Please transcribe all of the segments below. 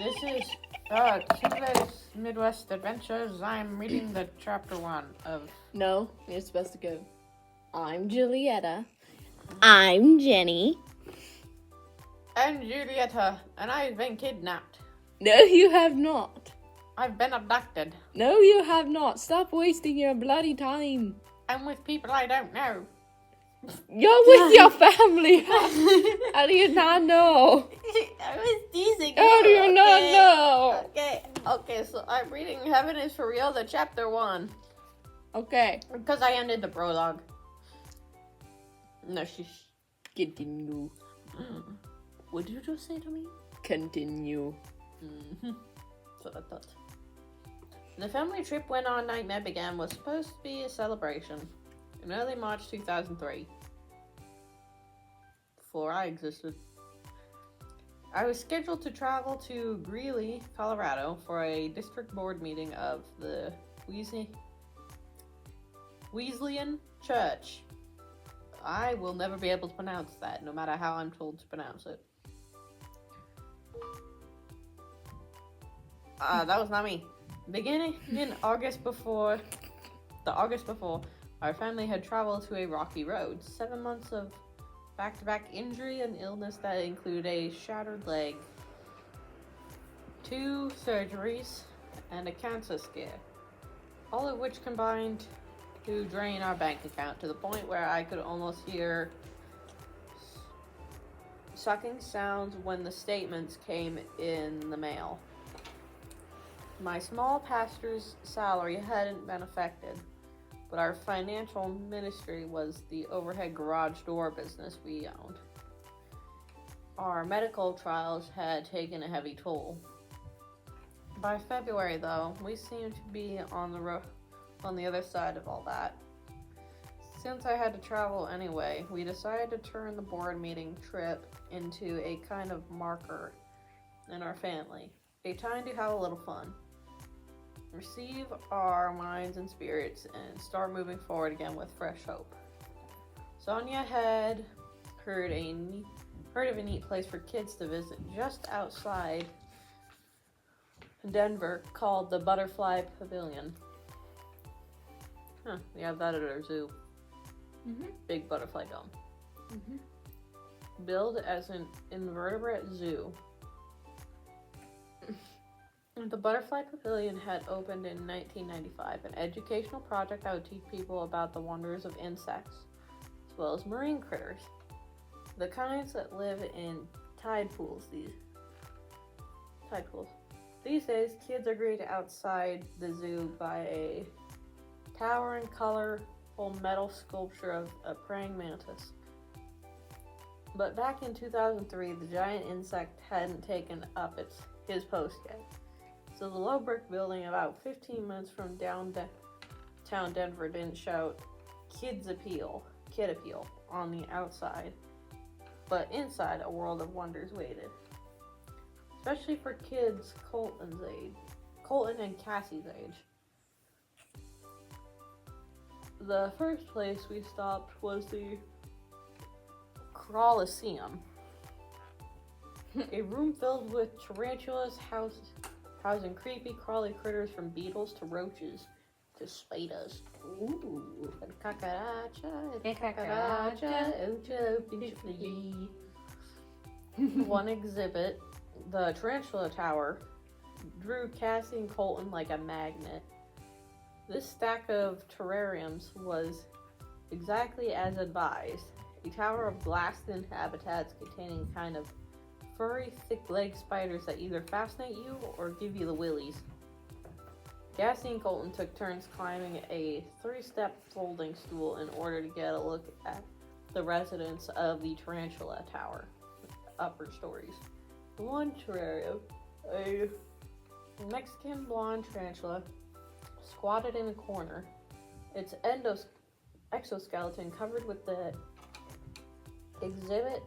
This is Cinder's Midwest Adventures. I'm reading the chapter 1 of... No, you're supposed to go. I'm Julietta. I'm Jenny. I'm Julietta, and I've been kidnapped. No, you have not. I've been abducted. No, you have not. Stop wasting your bloody time. I'm with people I don't know. You're with your family. How do you not know? I was teasing you. How do you not know? Okay, so I'm reading Heaven is for Real, the chapter 1. Okay. Because I ended the prologue. No, Continue. What did you just say to me? Continue. That's what I thought. The family trip when our nightmare began was supposed to be a celebration. In early March 2003. Before I existed. I was scheduled to travel to Greeley, Colorado for a district board meeting of the Wesleyan Church. I will never be able to pronounce that, no matter how I'm told to pronounce it. That was not me. Beginning in August before, our family had traveled to a rocky road. 7 months of back-to-back injury and illness that include a shattered leg, 2 surgeries, and a cancer scare. All of which combined to drain our bank account to the point where I could almost hear sucking sounds when the statements came in the mail. My small pastor's salary hadn't been affected, but our financial ministry was the overhead garage door business we owned. Our medical trials had taken a heavy toll. By February, though, we seemed to be on the other side of all that. Since I had to travel anyway, we decided to turn the board meeting trip into a kind of marker in our family, a time to have a little fun. Receive our minds and spirits and start moving forward again with fresh hope. Sonia had heard of a neat place for kids to visit just outside Denver called the Butterfly Pavilion. We have that at our zoo. Big butterfly dome. Billed as an invertebrate zoo. The Butterfly Pavilion had opened in 1995, an educational project that would teach people about the wonders of insects, as well as marine critters, the kinds that live in tide pools. These days, kids are greeted outside the zoo by a towering, colorful metal sculpture of a praying mantis. But back in 2003, the giant insect hadn't taken up his post yet. So the low brick building about 15 minutes from downtown Denver didn't shout kid appeal on the outside, but inside a world of wonders waited. Especially for kids Colton and Cassie's age. The first place we stopped was the Coliseum, a room filled with tarantulas, housing creepy, crawly critters from beetles to roaches to spiders. Ooh, and One exhibit, the Tarantula Tower, drew Cassie and Colton like a magnet. This stack of terrariums was exactly as advised, a tower of glass-thin habitats containing kind of furry, thick-legged spiders that either fascinate you or give you the willies. Cassie and Colton took turns climbing a 3-step folding stool in order to get a look at the residents of the Tarantula Tower, upper stories. One terrarium, a Mexican blonde tarantula, squatted in a corner, its exoskeleton covered with the exhibit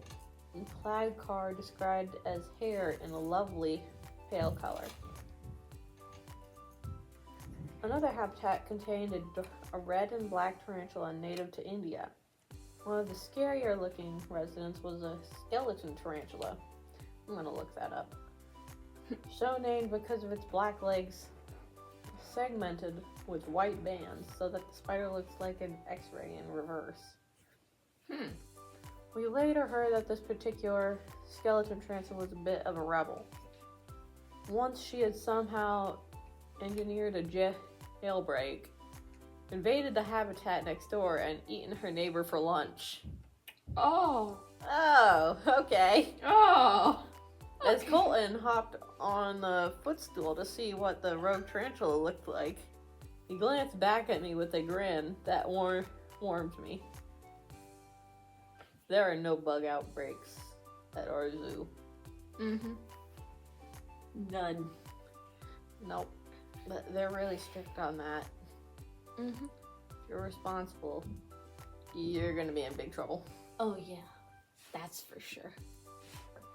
plaid card described as hair in a lovely pale color. Another habitat contained a red and black tarantula native to India. One of the scarier looking residents was a skeleton tarantula. I'm gonna look that up. So named because of its black legs segmented with white bands so that the spider looks like an x-ray in reverse. We later heard that this particular skeleton tarantula was a bit of a rebel. Once she had somehow engineered a jailbreak, invaded the habitat next door, and eaten her neighbor for lunch. Oh. Oh, okay. Oh. As Colton hopped on the footstool to see what the rogue tarantula looked like, he glanced back at me with a grin that warmed me. There are no bug outbreaks at our zoo. None. Nope. But they're really strict on that. If you're responsible, you're gonna be in big trouble. Oh yeah, that's for sure.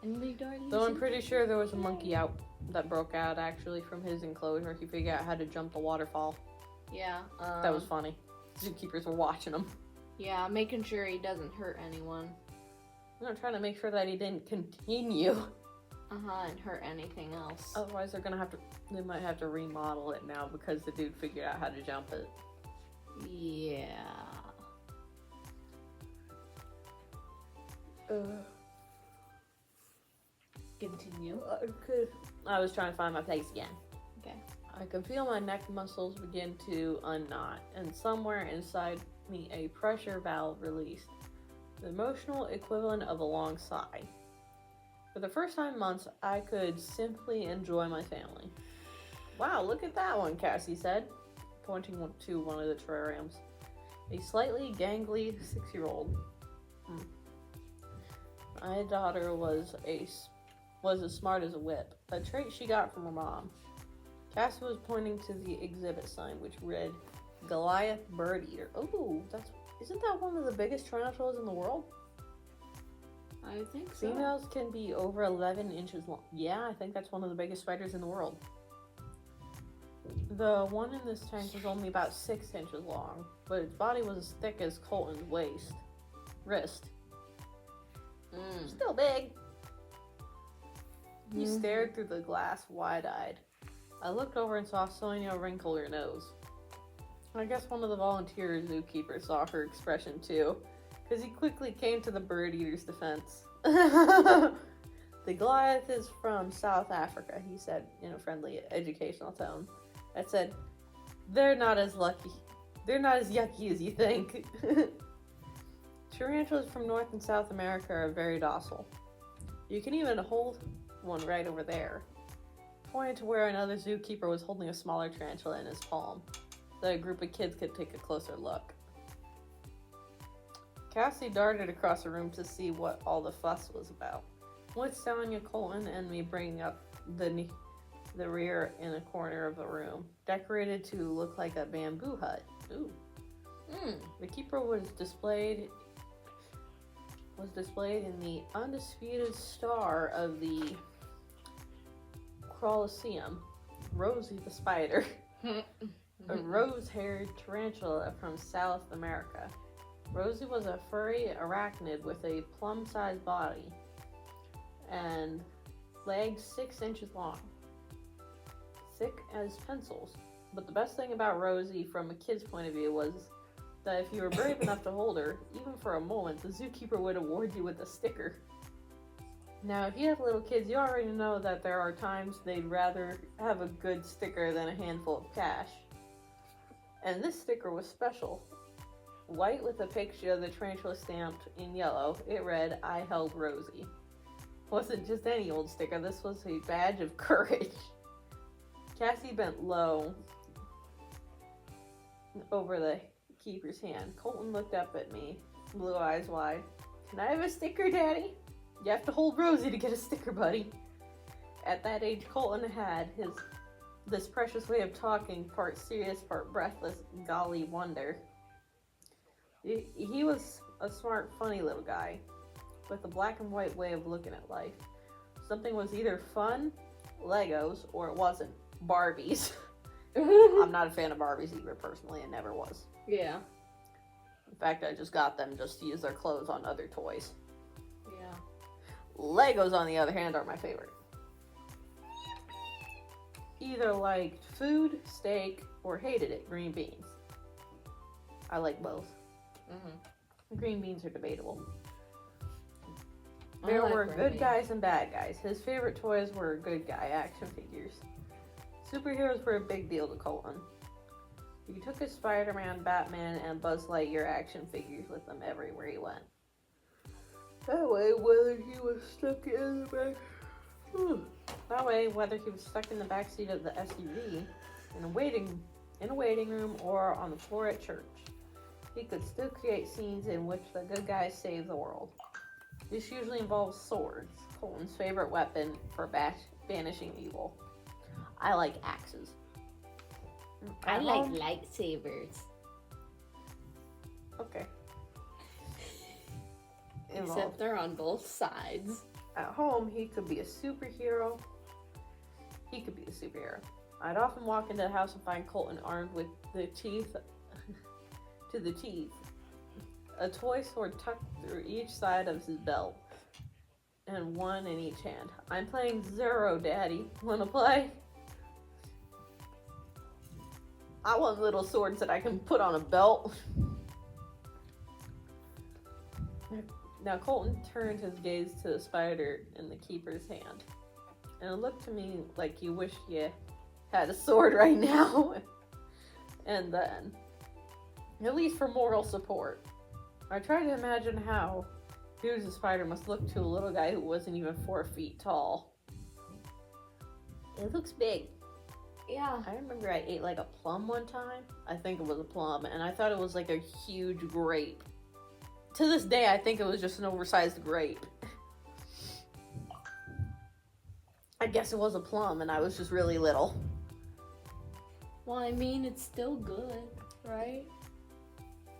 And Though I'm pretty sure there was a monkey out that broke out actually from his enclosure. He figured out how to jump the waterfall. Yeah. That was funny. Zookeepers were watching him. Yeah, making sure he doesn't hurt anyone. I'm trying to make sure that he didn't continue. And hurt anything else. Otherwise, they might have to remodel it now because the dude figured out how to jump it. Yeah. Continue. I was trying to find my place again. Okay. I could feel my neck muscles begin to unknot, and somewhere inside me a pressure valve released. The emotional equivalent of a long sigh. For the first time in months, I could simply enjoy my family. Wow, look at that one, Cassie said, pointing to one of the terrariums. A slightly gangly 6-year-old. My daughter was as smart as a whip, a trait she got from her mom. Cassie was pointing to the exhibit sign, which read, Goliath Bird Eater. Oh, isn't that one of the biggest tarantulas in the world? I think so. Females can be over 11 inches long. Yeah, I think that's one of the biggest spiders in the world. The one in this tank was only about 6 inches long, but its body was as thick as Colton's wrist. Still big. He stared through the glass wide-eyed. I looked over and saw Sonia wrinkle her nose. I guess one of the volunteer zookeepers saw her expression too, because he quickly came to the bird eater's defense. The Goliath is from South Africa, he said in a friendly educational tone. I said, they're not as yucky as you think. Tarantulas from North and South America are very docile. You can even hold one right over there. Pointed to where another zookeeper was holding a smaller tarantula in his palm, so that a group of kids could take a closer look. Cassie darted across the room to see what all the fuss was about. With Sonia, Colton, and me bringing up the rear in a corner of the room, decorated to look like a bamboo hut. Ooh. The keeper was displayed in the undisputed star of the Colosseum, Rosie the spider, a rose-haired tarantula from South America. Rosie was a furry arachnid with a plum-sized body and legs 6 inches long, thick as pencils. But the best thing about Rosie from a kid's point of view was that if you were brave enough to hold her, even for a moment, the zookeeper would award you with a sticker. Now, if you have little kids, you already know that there are times they'd rather have a good sticker than a handful of cash. And this sticker was special. White with a picture of the tarantula stamped in yellow, it read, I held Rosie. Wasn't just any old sticker, this was a badge of courage. Cassie bent low over the keeper's hand. Colton looked up at me, blue eyes wide. Can I have a sticker, Daddy? You have to hold Rosie to get a sticker, buddy. At that age, Colton had this precious way of talking, part serious, part breathless, golly wonder. He was a smart, funny little guy, with a black and white way of looking at life. Something was either fun, Legos, or it wasn't, Barbies. I'm not a fan of Barbies either, personally, and never was. Yeah. In fact, I just got them just to use their clothes on other toys. Yeah. Legos, on the other hand, are my favorite. either liked food, steak, or hated it, green beans. I like both. Green beans are debatable. There were good guys and bad guys. His favorite toys were good guy action figures. Superheroes were a big deal to Colton. He took his Spider-Man, Batman, and Buzz Lightyear action figures with him everywhere he went. That way, whether he was stuck in the backseat of the SUV, in a waiting room, or on the floor at church, he could still create scenes in which the good guys save the world. This usually involves swords, Colton's favorite weapon for banishing evil. I like axes. I like lightsabers. Okay. Except they're on both sides. At home, he could be a superhero. I'd often walk into the house and find Colton armed with the teeth to the teeth. A toy sword tucked through each side of his belt, and one in each hand. I'm playing Zero, Daddy. Wanna play? I want little swords that I can put on a belt. Now Colton turned his gaze to the spider in the keeper's hand, and it looked to me like you wish you had a sword right now. And then, at least for moral support. I tried to imagine how huge the spider must look to a little guy who wasn't even 4 feet tall. It looks big. Yeah. I remember I ate like a plum one time. I think it was a plum, and I thought it was like a huge grape. To this day, I think it was just an oversized grape. I guess it was a plum, and I was just really little. Well, I mean, it's still good, right?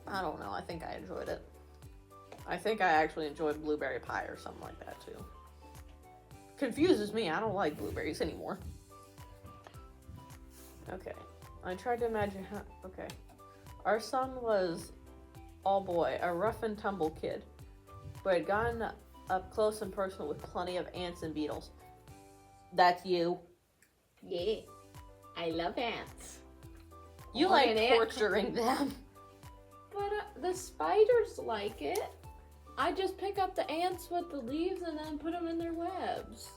I don't know. I think I enjoyed it. I think I actually enjoyed blueberry pie or something like that, too. Confuses me. I don't like blueberries anymore. Okay. I tried to imagine how... Okay. Our son was all boy, a rough and tumble kid, but had gotten up close and personal with plenty of ants and beetles. That's you. Yeah. I love ants. You like torturing them. But the spiders like it. I just pick up the ants with the leaves and then put them in their webs.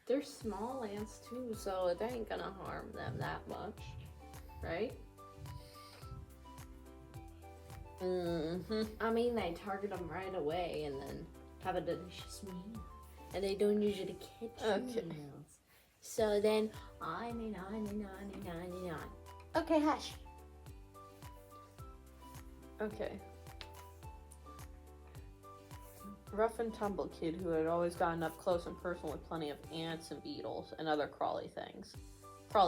They're small ants too, so it ain't gonna harm them that much, right? I mean, they target them right away and then have a delicious meal. And they don't usually catch meals. So then, on. Okay, hush. Okay. Rough and tumble kid who had always gotten up close and personal with plenty of ants and beetles and other crawly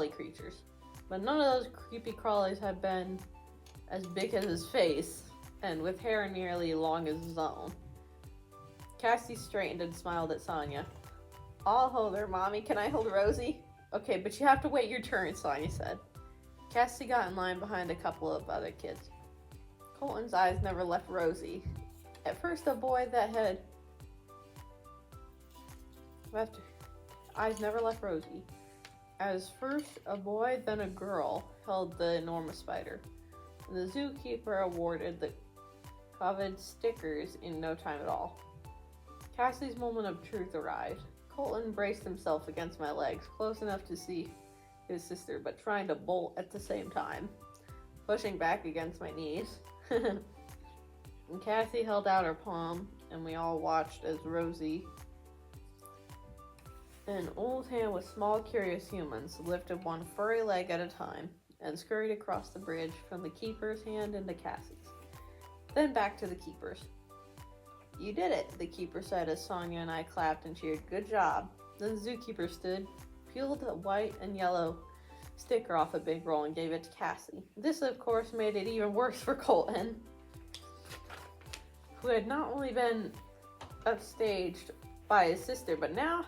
creatures. But none of those creepy crawlies had been as big as his face, and with hair nearly long as his own. Cassie straightened and smiled at Sonia. I'll hold her, Mommy. Can I hold Rosie? Okay, but you have to wait your turn, Sonia said. Cassie got in line behind a couple of other kids. Colton's eyes never left Rosie. At first, a boy that had left eyes never left Rosie. As first a boy, then a girl held the enormous spider. The zookeeper awarded the coveted stickers in no time at all. Cassie's moment of truth arrived. Colton braced himself against my legs, close enough to see his sister, but trying to bolt at the same time, pushing back against my knees. And Cassie held out her palm, and we all watched as Rosie, an old hand with small, curious humans, lifted one furry leg at a time and scurried across the bridge from the keeper's hand into Cassie's, then back to the keeper's. You did it, the keeper said as Sonia and I clapped and cheered. Good job. Then the zookeeper stood, peeled a white and yellow sticker off a big roll and gave it to Cassie. This, of course, made it even worse for Colton, who had not only been upstaged by his sister, but now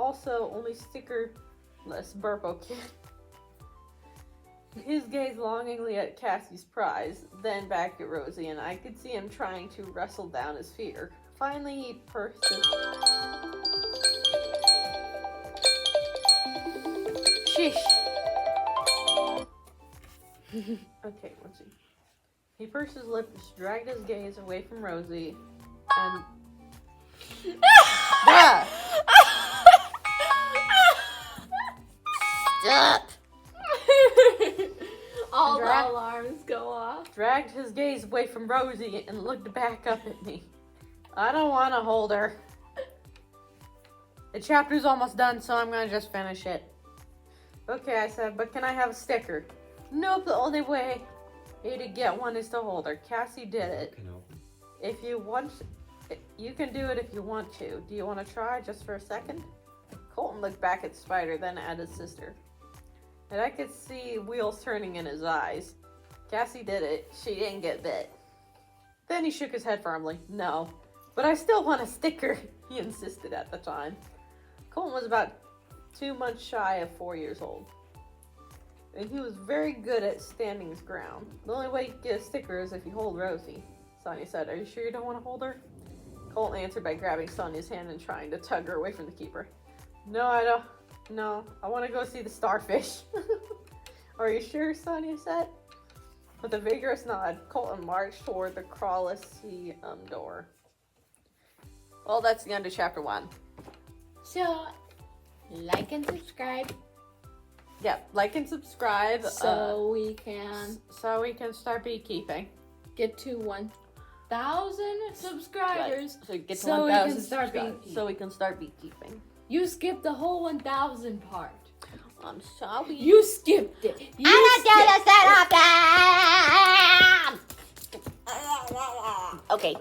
also only stickerless Burpo kid. His gaze longingly at Cassie's prize, then back at Rosie, and I could see him trying to wrestle down his fear. Finally, he pursed his... Sheesh. Okay, let's see. He pursed his lips, dragged his gaze away from Rosie, and... Bruh! Stop! All the alarms go off. Dragged his gaze away from Rosie and looked back up at me. I don't want to hold her. The chapter's almost done, so I'm going to just finish it. Okay, I said, but can I have a sticker? Nope, the only way to get one is to hold her. Cassie did it. If you want, you can do it if you want to. Do you want to try just for a second? Colton looked back at Spider, then at his sister. And I could see wheels turning in his eyes. Cassie did it. She didn't get bit. Then he shook his head firmly. No, but I still want a sticker, he insisted at the time. Colton was about 2 months shy of 4 years old. And he was very good at standing his ground. The only way you can get a sticker is if you hold Rosie. Sonia said, are you sure you don't want to hold her? Colton answered by grabbing Sonia's hand and trying to tug her away from the keeper. No, I don't. No, I want to go see the starfish. Are you sure? Sonia said. With a vigorous nod, Colton marched toward the Coliseum door. Well, that's the end of chapter 1. So, like and subscribe. Yeah, like and subscribe. So we can start beekeeping. Get to 1,000 subscribers. So get to so 1,000 we can start subscribers. So we can start beekeeping. You skipped the whole 1,000 part. I'm sorry. You skipped it. You Okay.